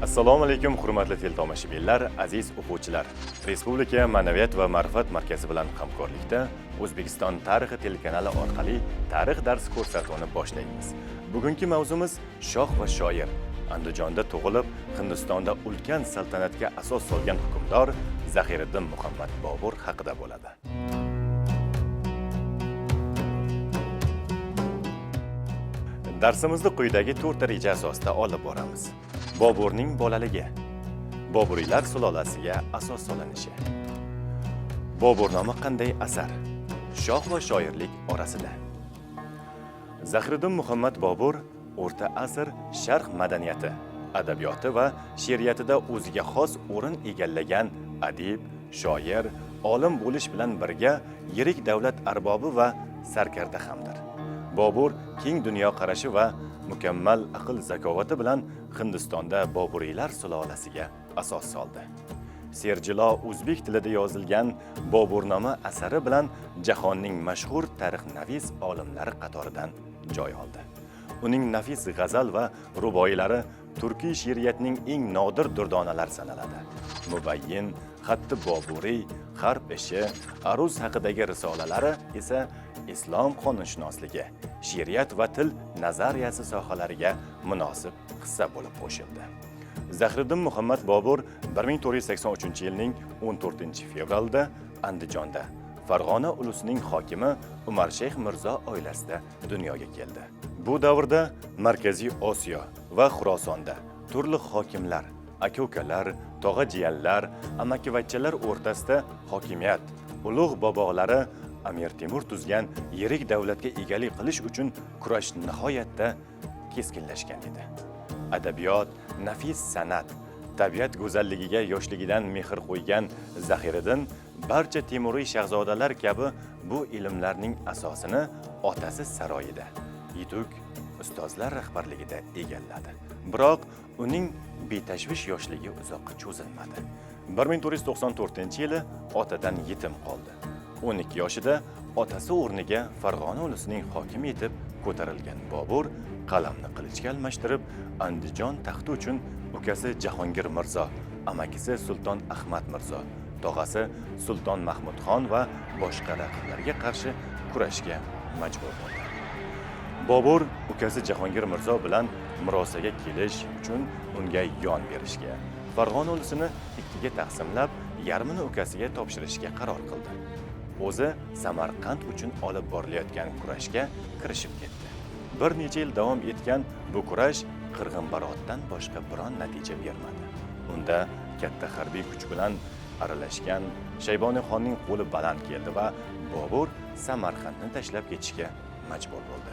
Assalomu alaykum hurmatli teletomoshabinlar, aziz o'quvchilar. Respublika Ma'naviyat va ma'rifat markazi bilan hamkorlikda O'zbekiston tarixi telekanali orqali tarix dars ko'rsatuvini boshlaymiz. Bugungi mavzumiz shoh va shoir. Andijonda tug'ilib, Hindistonda ulkan saltanatga asos solgan hukmdor Zahiriddin Muhammad Bobur haqida bo'ladi. Darsimizni quyidagi 4 reja asosida olib boramiz. Boburning bolaligi, Boburiylar sulolasiga asos solinishi, Boburnoma qanday asar, shoh va shoirlik orasida. Zahiriddin Muhammad Bobur o'rta asr sharq madaniyati, adabiyoti va she'riyatida o'ziga xos o'rin egallagan adib, shoir, olim bo'lish bilan birga yirik davlat arbobi va sarkarda hamdir. Bobur keng dunyo qarashi va mukammal aql zakovati bilan Hindistonda Boburiylar sulolasiga asos soldi. Serjilo o'zbek tilida yozilgan Boburnoma asari bilan jahonning mashhur tarixnavis olimlari qatoridan joy oldi. Uning nafis g'azal va ruboiylari turkiy she'riyatning eng nodir durdonalari sanaladi. Mubayyin, Xatti Boburiy, Harb ishi, Aruz haqidagi risolalari esa islom qonunshunosligi, she'riyat va til nazariyasi sohalariga munosib hissa bo'lib qo'shildi. Zahiriddin Muhammad Bobur 1483-yilning 14-fevralda Andijonda Farg'ona ulusining hokimi Umarshayx Mirzo oilasida dunyoga keldi. Bu davrda Markaziy Osiyo va Xurosonda turli hokimlar, aka-ukalar, tog'a-jiyanlar, amakivachchalar o'rtasida hokimiyat, ulug' bobolari Amir Temur tuzgan yirik davlatga egalik qilish uchun kurash nihoyatda keskinlashgan edi. Adabiyot, nafis san'at, tabiat go'zalligiga yoshligidan mehr qo'ygan Zahiriddin barcha Temuriy shahzodalar kabi bu ilmlarning asosini otasi saroyida, yetuk ustozlar rahbarligida egalladi. Biroq uning betashvish yoshligi uzoqqa cho'zilmadi. 1494-yili otadan yetim qoldi. 12 yoshida otasi o'rniga Farg'ona ulusining hokimi etib ko'tarilgan Bobur qalamni qilichga almashtirib, Andijon taxti uchun ukasi Jahongir Mirzo, amakisi Sulton Ahmad Mirzo, tog'asi Sulton Mahmudxon va boshqa raqiblarga qarshi kurashga majbur bo'ldi. Bobur ukasi Jahongir Mirzo bilan murosaga kelish uchun unga yon berishga, Farg'ona ulusini ikkiga taqsimlab, yarmini ukasiga topshirishga qaror qildi. O'zi Samarqand uchun olib borilayotgan kurashga kirishib ketdi. Bir necha yil davom etgan bu kurash qirg'inbarotdan boshqa biron natija bermadi. Unda katta harbiy kuch bilan aralashgan Shayboniyxonning qo'li baland keldi va Bobur Samarqandni tashlab ketishga majbur bo'ldi.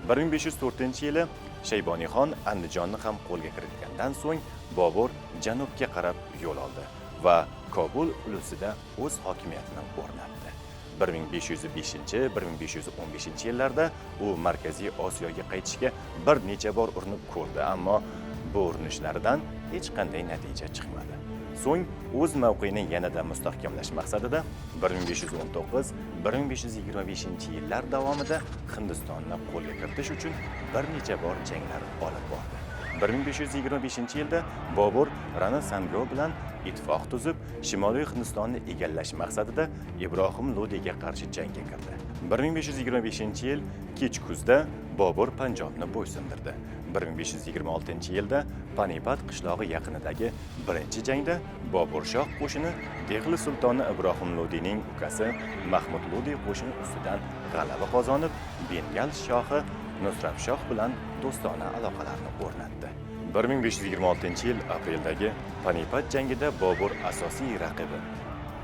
1504-yili Shayboniyxon Andijonni ham qo'lga kiritgandan so'ng Bobur janubga qarab yo'l oldi va Kobul ulusida o'z hokimiyatini o'rnatdi. 1505-1515-yillarda u Markaziy Osiyoga qaytishga bir necha bor urinib ko'rdi, ammo bu urinishlaridan hech qanday natija chiqmadi. So'ng o'z mavqeini yanada mustahkamlash maqsadida 1519-1525-yillar davomida Hindistonni qo'lga kiritish uchun bir necha bor janglar olib bordi. 1525-yilda Bobur Rana Sango bilan ittifoq tuzib, Shimoliy Hindistonni egallash maqsadida Ibrohim Lodiga qarshi jangga kirdi. 1525-yil kech kuzda Bobur Panjobni bo'ysundirdi. 1526-yilda Panipat qishlog'i yaqinidagi birinchi jangda Bobur shoh qo'shini Dehli sultoni Ibrohim Lodining ukasi Mahmud Lodi qo'shini ustidan g'alaba qozonib, Bengal shohi Nusrat shoh bilan do'stona aloqalarni o'rnatdi. 1526-yil apreldagi Panipat jangida Bobur asosiy raqibi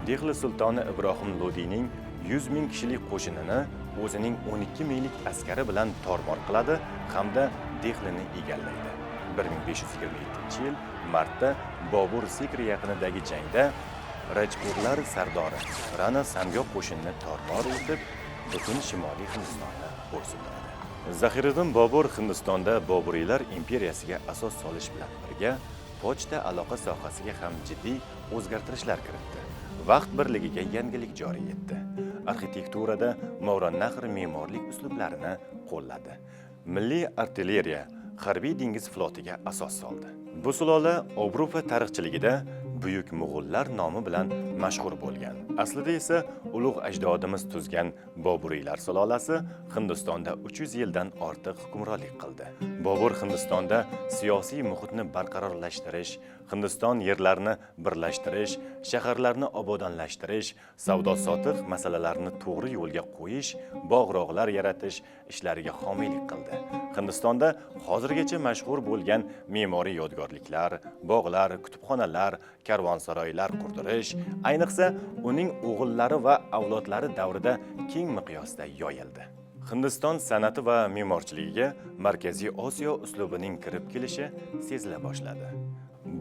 Dehli sultoni Ibrohim Lodining 100 ming kishilik qo'shinini o'zining 12 minglik askari bilan tormor qiladi hamda Dehlini egallaydi. 1527-yil martda Bobur Sikri yaqinidagi jangda Rajpurlar sardori Rana Sango qo'shinini tormor etib, butun Shimoliy Hindistonni bo'ysundiradi. Zahiriddin Bobur Hindistonda Boburiylar imperiyasiga asos solish bilan birga pochta aloqa sohasiga ham jiddiy o'zgartirishlar kiritdi. Vaqt birligiga yangilik joriy etdi. Arxitekturada Movarounnahr me'morlik uslublarini qo'lladi. Milliy artilleriya, harbiy dengiz flotiga asos soldi. Bu sulola obro' va tarixchiligida buyuk Mo'g'ullar nomi bilan mashhur bo'lgan. Aslida esa ulug' ajdodimiz tuzgan Boburiylar sulolasi Hindistonda 300 yildan ortiq hukmronlik qildi. Bobur Hindistonda siyosiy muhitni barqarorlashtirish, Hindiston yerlarini birlashtirish, shaharlarni obodonlashtirish, savdo-sotiq masalalarini to'g'ri yo'lga qo'yish, bog'-rog'lar yaratish ishlariga homiylik qildi. Hindistonda hozirgacha mashhur bo'lgan me'moriy yodgorliklar, bog'lar, kutubxonalar, karvonsaroylar qurdirish, ayniqsa uning o'g'illari va avlodlari davrida keng miqyosda yoyildi. Hindiston san'ati va me'morchiligiga Markaziy Osiyo uslubining kirib kelishi sezila boshladi.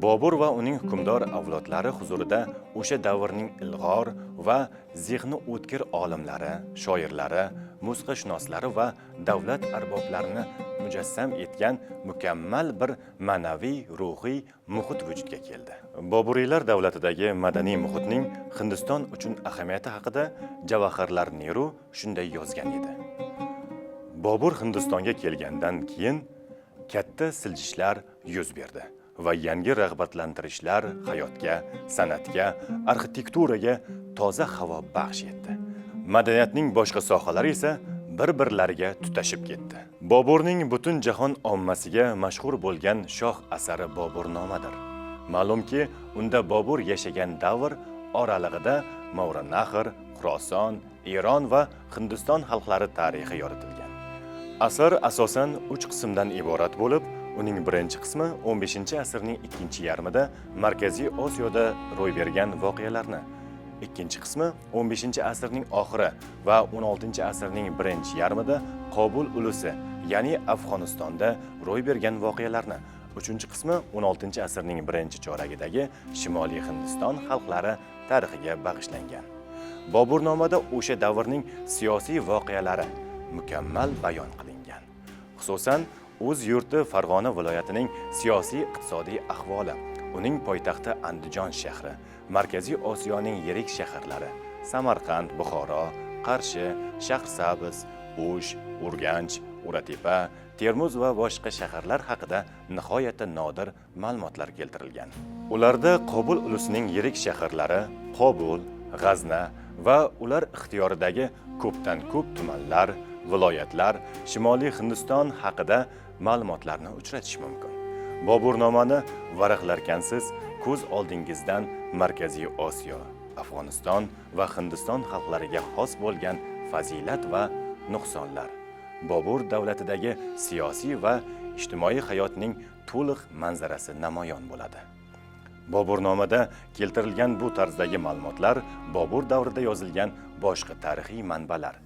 Bobur va uning hukmdor avlodlari huzurida o'sha davrning ilg'or va zehni o'tkir olimlari, shoirlari, musiqashunoslari va davlat arboblarini mujassam etgan mukammal bir ma'naviy, ruhiy muhit vujudga keldi. Boburiylar davlatidagi madaniy muhitning Hindiston uchun ahamiyati haqida Javaharlal Neru shunday yozgan edi. Bobur Hindistonga kelgandan keyin katta siljishlar yuz berdi va yangi rag'batlantirishlar hayotga, san'atga, arxitekturaga toza havo baxsh etdi. Madaniyatning boshqa sohalari esa bir-birlariga tutashib ketdi. Boburning butun jahon ommasiga mashhur bo'lgan shoh asari Boburnomadir. Ma'lumki, unda Bobur yashagan davr oralig'ida Movranahr, Xuroson, Eron va Hindiston xalqlari tarixi yoritilgan. Asar asosan 3 qismdan iborat bo'lib, uning birinchi qismi 15-asrning ikkinchi yarmida Markaziy Osiyoda ro'y bergan voqealarni, ikkinchi qismi 15-asrning oxiri va 16-asrning birinchi yarmida Qobul ulusi, ya'ni Afg'onistonda ro'y bergan voqealarni, uchinchi qismi 16-asrning birinchi choragidagi Shimoliy Hindiston xalqlari tarixiga bag'ishlangan. Boburnomada o'sha davrning siyosiy voqealari mukammal bayon qilingan. Xususan, o'z yurti Farg'ona viloyatining siyosiy iqtisodiy ahvoli, uning poytaxti Andijon shahri, Markaziy Osiyoning yirik shaharlari Samarqand, Buxoro, Qarshi, Shahrisabz, O'sh, Urganch, Uratepa, Termiz va boshqa shaharlar haqida nihoyatda nodir ma'lumotlar keltirilgan. Ularda Qobul ulusining yirik shaharlari Qobul, G'azna va ular ixtiyoridagi ko'pdan ko'p tumanlar, viloyatlar, Shimoliy Hindiston haqida ma'lumotlarni uchratish mumkin. Boburnomani varaqlarkansiz ko'z oldingizdan Markaziy Osiyo, Afg'oniston va Hindiston xalqlariga xos bo'lgan fazilat va nuqsonlar, Bobur davlatidagi siyosiy va ijtimoiy hayotning to'liq manzarasi namoyon bo'ladi. Boburnomada keltirilgan bu tarzdagi ma'lumotlar Bobur davrida yozilgan boshqa tarixiy manbalar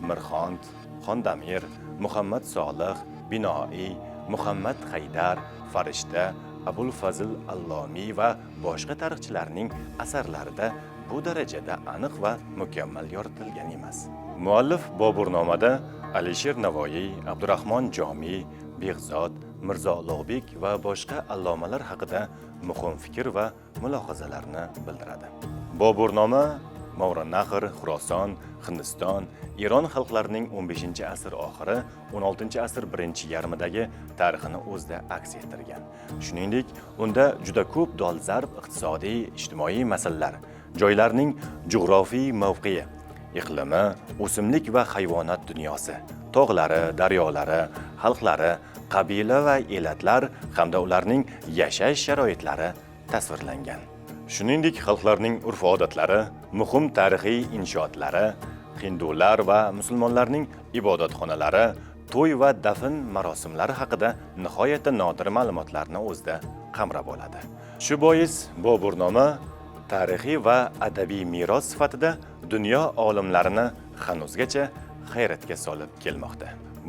Mirxond, Xondamir, Muhammad Solih, Binoiy, Muhammad Haydar, Farishta, Abul Fazl Allomiy va boshqa tarixchilarning asarlarida bu darajada aniq va mukammal yoritilgan emas. Muallif Boburnomada Alisher Navoiy, Abdurahmon Jomiy, Behzod, Mirzo Ulug'bek va boshqa allomalar haqida muhim fikr va mulohazalarni bildiradi. Boburnoma Movranahr, Xuroson, Hindiston, Eron xalqlarining 15-asr oxiri, 16-asr birinchi yarmidagi tarixini o'zida aks ettirgan. Shuningdek, unda juda ko'p dolzarb iqtisodiy, ijtimoiy masalalar, joylarning jug'rofiy mavqei, iqlimi, o'simlik va hayvonot dunyosi, tog'lari, daryolari, xalqlari, qabila va elatlar hamda ularning yashash sharoitlari tasvirlangan. Shuningdek, xalqlarning urf-odatlari, muhim tarixiy inshootlari, hindular va musulmonlarning ibodatxonalari, to'y va dafn marosimlari haqida nihoyatda nodir ma'lumotlarni o'zida qamrab oladi. Shu bois Boburnoma tarixiy va adabiy meros sifatida dunyo olimlarini hanuzgacha hayratga solib kelmoqda.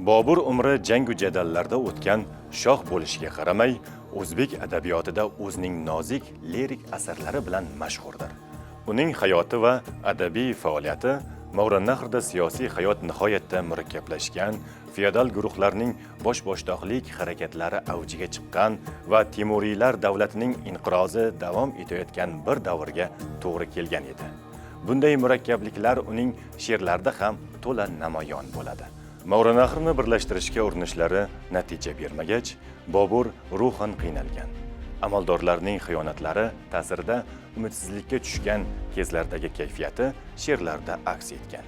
Bobur umri jangu jadallarda o'tgan shoh bo'lishiga qaramay, o'zbek adabiyotida o'zining nozik lirik asarlari bilan mashhurdir. Uning hayoti va adabiy faoliyati Movranahrda siyosiy hayot nihoyatda murakkablashgan, feodal guruhlarning bosh-boshdoqlik harakatlari avjiga chiqqan va Temuriylar davlatining inqirozi davom etayotgan bir davrga to'g'ri kelgan edi. Bunday murakkabliklar uning she'rlarida ham to'la namoyon bo'ladi. Movranahrni birlashtirishga urinishlari natija bermagach, Bobur ruhan qiynalgan. amaldorlarning xiyonatlari ta'sirida umidsizlikka tushgan kezlardagi kayfiyati she'rlarda aks etgan.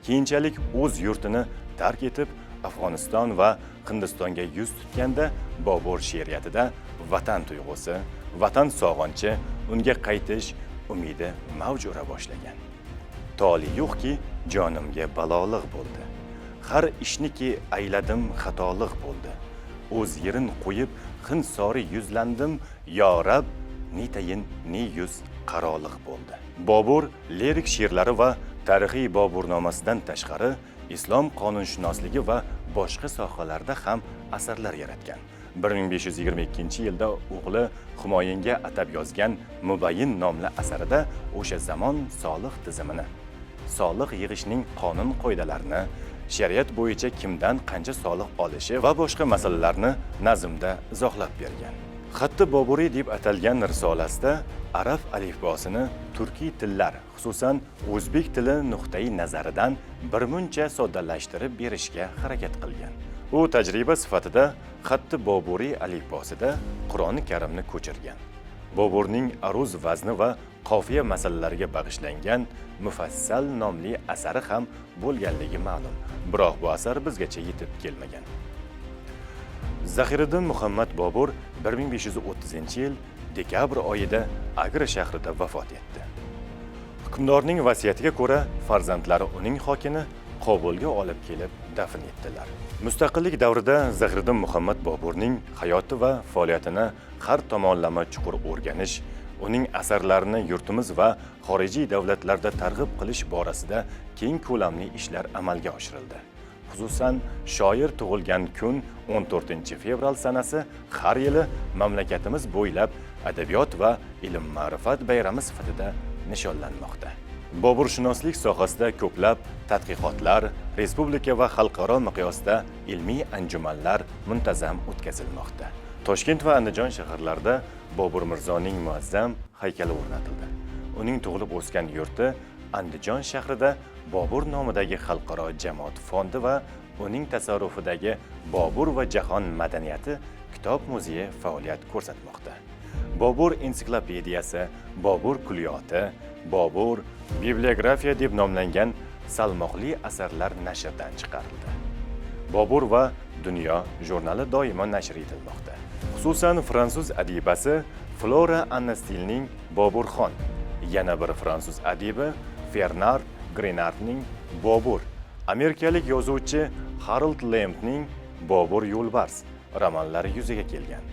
Keyinchalik o'z yurtini tark etib Afg'oniston va Hindistonga yuz tutganda Bobur she'riyatida vatan tuyg'usi, vatan sog'inchi, unga qaytish umidi mavj ura boshlagan. Toli yo'qki, jonimga baloliq bo'ldi. Har ishniki ayladim xatolik bo'ldi. O'z yerin qo'yib Hind sori yuzlandim, yo Rab, ni tayin ni yuz qaroliq bo'ldi. Bobur lirik she'rlari va tarixiy Boburnamasidan tashqari islom qonunshunosligi va boshqa sohalarda ham asarlar yaratgan. 1522-yilda o'g'li Humoyunga atab yozgan Mubayyin nomli asarida o'sha zamon soliq tizimini, soliq yig'ishning qonun qoidalarini, shariat bo'yicha kimdan qancha soliq olishi va boshqa masalalarni nazmda izohlab bergan. Xatti Boburiy deb atalgan risolasida arab alifbosini turkiy tillar, xususan o'zbek tili nuqtai nazaridan birmuncha soddalashtirib berishga harakat qilgan. U tajriba sifatida xatti Boburiy alifbosida Qur'oni Karimni ko'chirgan. Boburning aruz vazni va qofiya masalalariga bag'ishlangan Mufassal nomli asari ham bo'lganligi ma'lum, biroq bu asar bizgacha yetib kelmagan. Zahiriddin Muhammad Bobur 1530-yil dekabr oyida Agra shahrida vafot etdi. Hukmdorning vasiyatiga ko'ra farzandlari uning xokini Qobulga olib kelib dafn etdilar. Mustaqillik davrida Zahiriddin Muhammad Boburning hayoti va faoliyatini har tomonlama chuqur o'rganish, uning asarlarini yurtimiz va xorijiy davlatlarda targ'ib qilish borasida keng ko'lamli ishlar amalga oshirildi. Xususan, shoir tug'ilgan kun 14-fevral sanasi har yili mamlakatimiz bo'ylab adabiyot va ilm-ma'rifat bayrami sifatida nishonlanmoqda. Boburshunoslik sohasida ko'plab tadqiqotlar, respublika va xalqaro miqyosda ilmiy anjumanlar muntazam o'tkazilmoqda. Toshkent va Andijon shaharlarida Bobur Mirzoning muazzam haykali o'rnatildi. Uning tug'ilib o'sgan yurti Andijon shahrida Bobur nomidagi xalqaro jamoat fondi va uning tasarrufidagi Bobur va jahon madaniyati kitob muzeyi faoliyat ko'rsatmoqda. Bobur ensiklopediyasi, Bobur kulliyoti, Bobur bibliografiya deb nomlangan salmoqli asarlar nashrdan chiqarildi. Bobur va Dunyo jurnali doimo nashr etilmoqda. Xususan fransuz adibasi Flora Annastilning Boburxon, yana bir fransuz adibi Fernand Grenardning Bobur, amerikalik yozuvchi Harold Lambning Bobur yo'lbars romanlari yuzaga kelgan.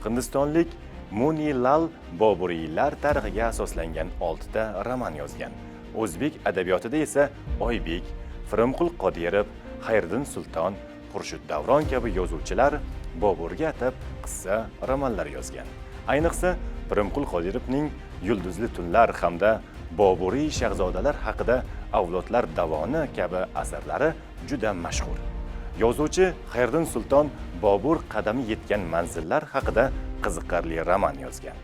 Hindistonlik Muni Lal Boburiylar tarixiga asoslangan 6 ta roman yozgan. O'zbek adabiyotida esa Oybek, Firimqul Qodirov, Xayriddin Sulton, Xurshid Davron kabi yozuvchilar Boburga atab qissa romanlar yozgan. Ayniqsa Firimqul Qodirovning Yulduzli tunlar hamda Boburiy shahzodalar haqida Avlodlar davoni kabi asarlari juda mashhur. Yozuvchi Xayriddin Sulton Bobur qadami yetgan manzillar haqida qiziqarli roman yozgan.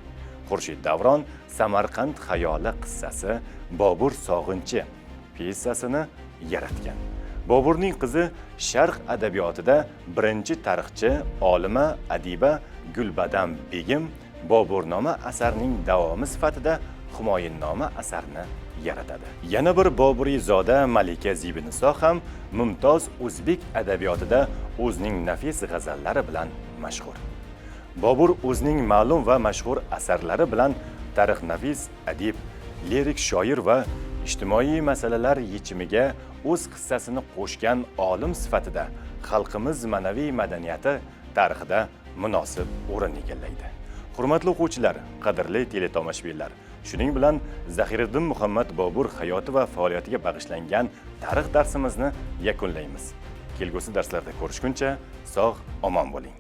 Xurshid Davron Samarqand xayoli qissasi Bobur sog'inchi piyesasini yaratgan. Boburning qizi Sharq adabiyotida birinchi tarixchi, olima, adiba Gulbadam Begim Boburnoma asarining davomi sifatida Humoyunnoma asarini yaratadi. Yana bir Boburiy zoda Malika Zibiniso ham mumtoz o'zbek adabiyotida o'zining nafis g'azallari bilan mashhur. Bobur o'zining ma'lum va mashhur asarlari bilan tarixnafis adib, lirik shoir va ijtimoiy masalalar yechimiga o'z hissasini qo'shgan olim sifatida xalqimiz ma'naviy madaniyati tarixida munosib o'rin egallaydi. Hurmatli o'quvchilar, qadrli teletomoshabinlar, shuning bilan Zahiriddin Muhammad Bobur hayoti va faoliyatiga bag'ishlangan tarix darsimizni yakunlaymiz. Kelgusi darslarda ko'rishguncha sog', omon bo'ling.